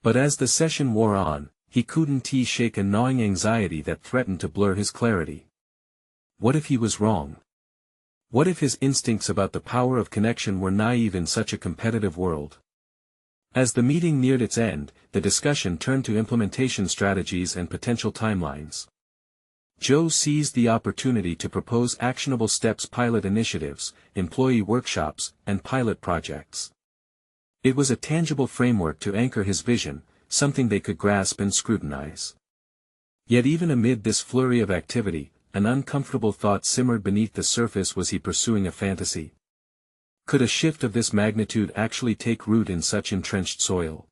But as the session wore on, he couldn't shake a gnawing anxiety that threatened to blur his clarity. What if he was wrong? What if his instincts about the power of connection were naive in such a competitive world? As the meeting neared its end, the discussion turned to implementation strategies and potential timelines. Joe seized the opportunity to propose actionable steps: pilot initiatives, employee workshops, and pilot projects. It was a tangible framework to anchor his vision, something they could grasp and scrutinize. Yet even amid this flurry of activity, an uncomfortable thought simmered beneath the surface. Was he pursuing a fantasy? Could a shift of this magnitude actually take root in such entrenched soil?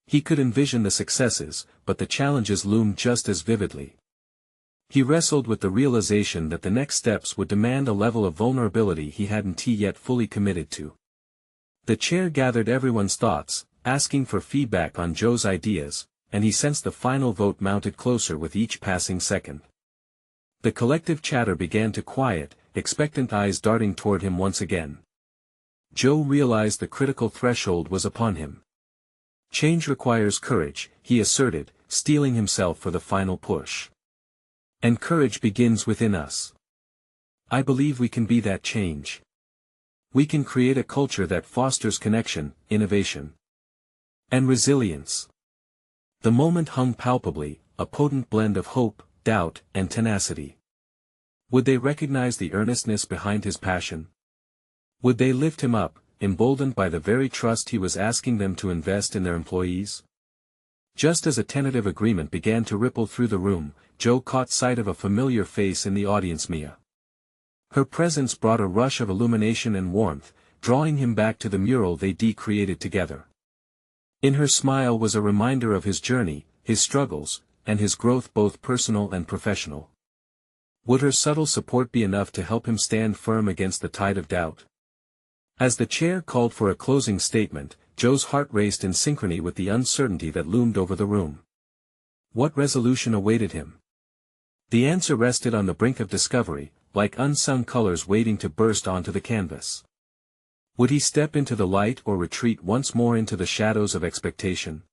He could envision the successes, but the challenges loomed just as vividly. He wrestled with the realization that the next steps would demand a level of vulnerability he hadn't yet fully committed to. The chair gathered everyone's thoughts, asking for feedback on Joe's ideas, and he sensed the final vote mounted closer with each passing second. The collective chatter began to quiet, expectant eyes darting toward him once again. Joe realized the critical threshold was upon him. Change requires courage, he asserted, steeling himself for the final push. And courage begins within us. I believe we can be that change. We can create a culture that fosters connection, innovation, and resilience. The moment hung palpably, a potent blend of hope, doubt, and tenacity. Would they recognize the earnestness behind his passion? Would they lift him up, emboldened by the very trust he was asking them to invest in their employees? Just as a tentative agreement began to ripple through the room, Joe caught sight of a familiar face in the audience: Mia. Her presence brought a rush of illumination and warmth, drawing him back to the mural they'd created together. In her smile was a reminder of his journey, his struggles, and his growth, both personal and professional. Would her subtle support be enough to help him stand firm against the tide of doubt? As the chair called for a closing statement, Joe's heart raced in synchrony with the uncertainty that loomed over the room. What resolution awaited him? The answer rested on the brink of discovery, like unsung colors waiting to burst onto the canvas. Would he step into the light or retreat once more into the shadows of expectation?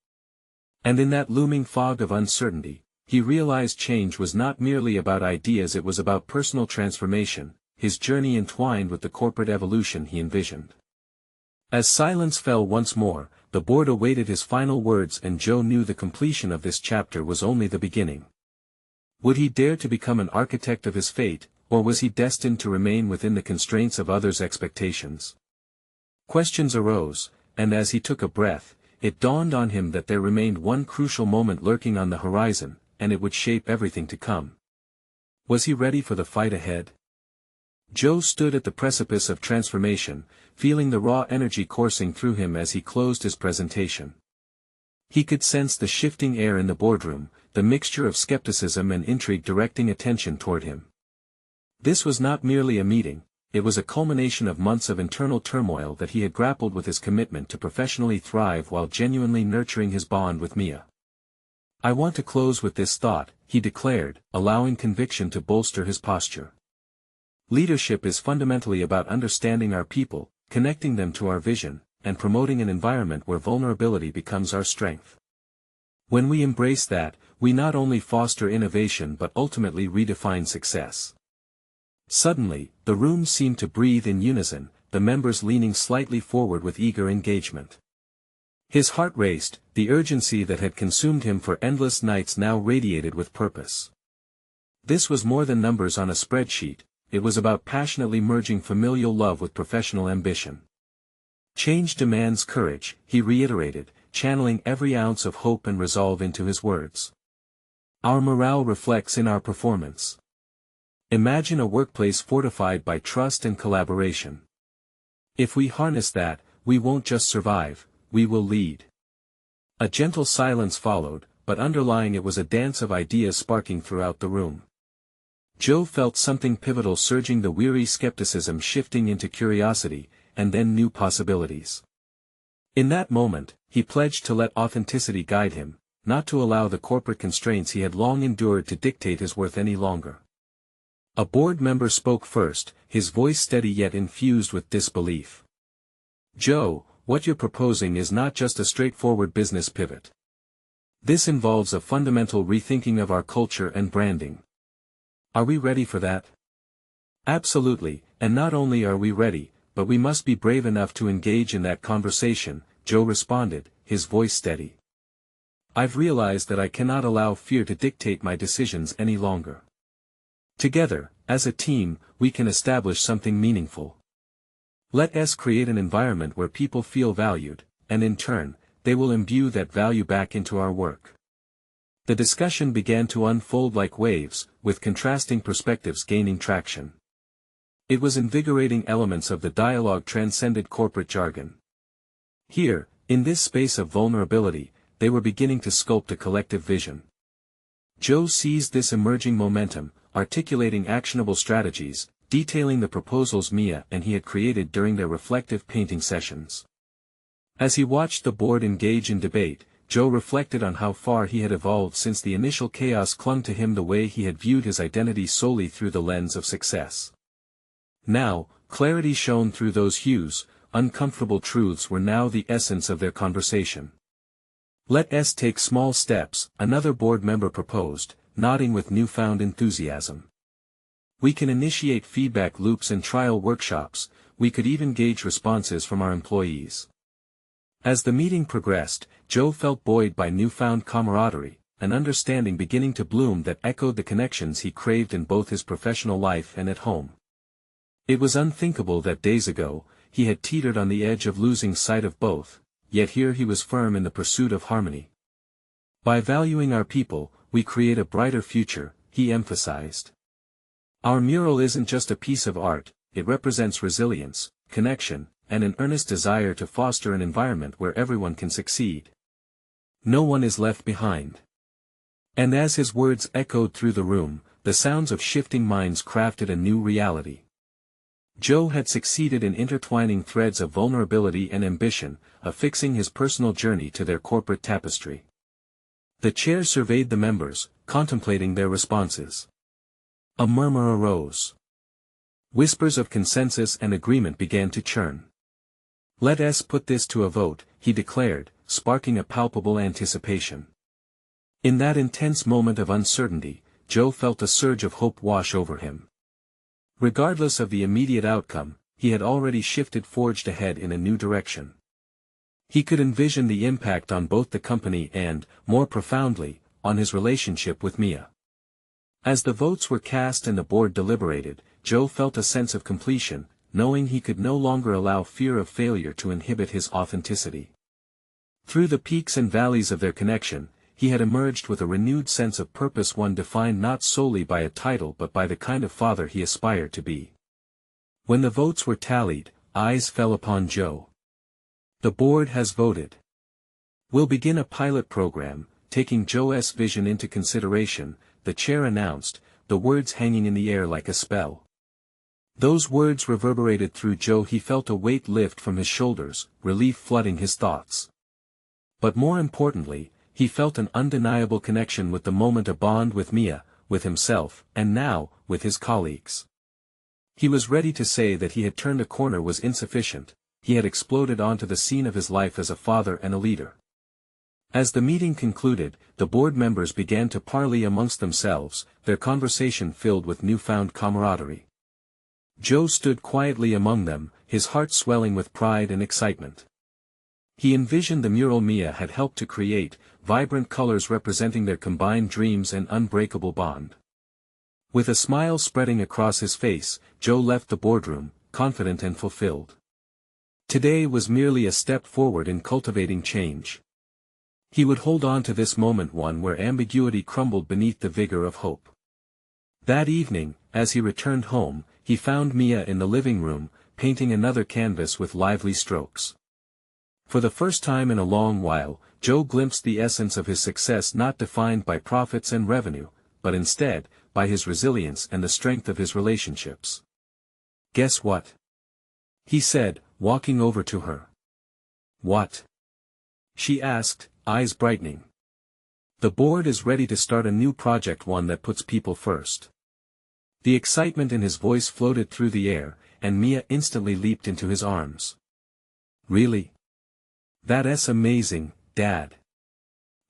And in that looming fog of uncertainty, he realized change was not merely about ideas, it was about personal transformation, his journey entwined with the corporate evolution he envisioned. As silence fell once more, the board awaited his final words, and Joe knew the completion of this chapter was only the beginning. Would he dare to become an architect of his fate, or was he destined to remain within the constraints of others' expectations? Questions arose, and as he took a breath, it dawned on him that there remained one crucial moment lurking on the horizon, and it would shape everything to come. Was he ready for the fight ahead? Joe stood at the precipice of transformation, feeling the raw energy coursing through him as he closed his presentation. He could sense the shifting air in the boardroom, the mixture of skepticism and intrigue directing attention toward him. This was not merely a meeting, it was a culmination of months of internal turmoil that he had grappled with his commitment to professionally thrive while genuinely nurturing his bond with Mia. I want to close with this thought, he declared, allowing conviction to bolster his posture. Leadership is fundamentally about understanding our people, connecting them to our vision, and promoting an environment where vulnerability becomes our strength. When we embrace that, we not only foster innovation but ultimately redefine success. Suddenly, the room seemed to breathe in unison, the members leaning slightly forward with eager engagement. His heart raced, the urgency that had consumed him for endless nights now radiated with purpose. This was more than numbers on a spreadsheet, it was about passionately merging familial love with professional ambition. Change demands courage, he reiterated, channeling every ounce of hope and resolve into his words. Our morale reflects in our performance. Imagine a workplace fortified by trust and collaboration. If we harness that, we won't just survive, we will lead. A gentle silence followed, but underlying it was a dance of ideas sparking throughout the room. Joe felt something pivotal surging, the weary skepticism shifting into curiosity, and then new possibilities. In that moment, he pledged to let authenticity guide him, not to allow the corporate constraints he had long endured to dictate his worth any longer. A board member spoke first, his voice steady yet infused with disbelief. Joe, what you're proposing is not just a straightforward business pivot. This involves a fundamental rethinking of our culture and branding. Are we ready for that? Absolutely, and not only are we ready, but we must be brave enough to engage in that conversation, Joe responded, his voice steady. I've realized that I cannot allow fear to dictate my decisions any longer. Together, as a team, we can establish something meaningful. Let us create an environment where people feel valued, and in turn, they will imbue that value back into our work. The discussion began to unfold like waves, with contrasting perspectives gaining traction. It was invigorating, elements of the dialogue transcended corporate jargon. Here, in this space of vulnerability, they were beginning to sculpt a collective vision. Joe seized this emerging momentum, articulating actionable strategies, detailing the proposals Mia and he had created during their reflective painting sessions. As he watched the board engage in debate, Joe reflected on how far he had evolved since the initial chaos clung to him, the way he had viewed his identity solely through the lens of success. Now, clarity shone through those hues, uncomfortable truths were now the essence of their conversation. Let us take small steps, another board member proposed, nodding with newfound enthusiasm. We can initiate feedback loops and trial workshops, we could even gauge responses from our employees. As the meeting progressed, Joe felt buoyed by newfound camaraderie, an understanding beginning to bloom that echoed the connections he craved in both his professional life and at home. It was unthinkable that days ago, he had teetered on the edge of losing sight of both, yet here he was firm in the pursuit of harmony. By valuing our people, we create a brighter future, he emphasized. Our mural isn't just a piece of art, it represents resilience, connection, and an earnest desire to foster an environment where everyone can succeed. No one is left behind. And as his words echoed through the room, the sounds of shifting minds crafted a new reality. Joe had succeeded in intertwining threads of vulnerability and ambition, affixing his personal journey to their corporate tapestry. The chair surveyed the members, contemplating their responses. A murmur arose. Whispers of consensus and agreement began to churn. Let us put this to a vote, he declared, sparking a palpable anticipation. In that intense moment of uncertainty, Joe felt a surge of hope wash over him. Regardless of the immediate outcome, he had already forged ahead in a new direction. He could envision the impact on both the company and, more profoundly, on his relationship with Mia. As the votes were cast and the board deliberated, Joe felt a sense of completion, knowing he could no longer allow fear of failure to inhibit his authenticity. Through the peaks and valleys of their connection, he had emerged with a renewed sense of purpose, one defined not solely by a title but by the kind of father he aspired to be. When the votes were tallied, eyes fell upon Joe. The board has voted. We'll begin a pilot program, taking Joe's vision into consideration, the chair announced, the words hanging in the air like a spell. Those words reverberated through Joe. He felt a weight lift from his shoulders, relief flooding his thoughts. But more importantly, he felt an undeniable connection with the moment, a bond with Mia, with himself, and now, with his colleagues. He was ready to say that he had turned a corner was insufficient, he had exploded onto the scene of his life as a father and a leader. As the meeting concluded, the board members began to parley amongst themselves, their conversation filled with newfound camaraderie. Joe stood quietly among them, his heart swelling with pride and excitement. He envisioned the mural Mia had helped to create, vibrant colors representing their combined dreams and unbreakable bond. With a smile spreading across his face, Joe left the boardroom, confident and fulfilled. Today was merely a step forward in cultivating change. He would hold on to this moment, one where ambiguity crumbled beneath the vigor of hope. That evening, as he returned home, he found Mia in the living room, painting another canvas with lively strokes. For the first time in a long while, Joe glimpsed the essence of his success, not defined by profits and revenue, but instead, by his resilience and the strength of his relationships. "Guess what?" he said, walking over to her. "What?" she asked, eyes brightening. "The board is ready to start a new project, one that puts people first." The excitement in his voice floated through the air, and Mia instantly leaped into his arms. "Really? That's amazing, Dad."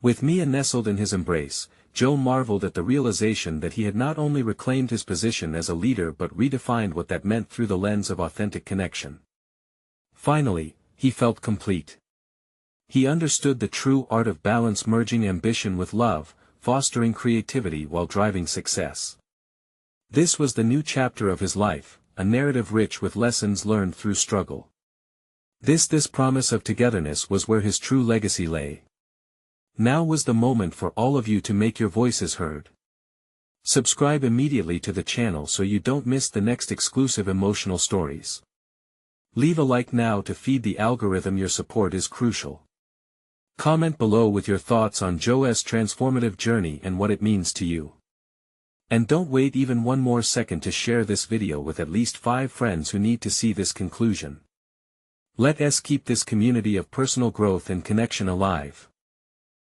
With Mia nestled in his embrace, Joe marveled at the realization that he had not only reclaimed his position as a leader but redefined what that meant through the lens of authentic connection. Finally, he felt complete. He understood the true art of balance, merging ambition with love, fostering creativity while driving success. This was the new chapter of his life, a narrative rich with lessons learned through struggle. This promise of togetherness was where his true legacy lay. Now was the moment for all of you to make your voices heard. Subscribe immediately to the channel so you don't miss the next exclusive emotional stories. Leave a like now to feed the algorithm. Your support is crucial. Comment below with your thoughts on Joe's transformative journey and what it means to you. And don't wait even one more second to share this video with at least 5 friends who need to see this conclusion. Let us keep this community of personal growth and connection alive.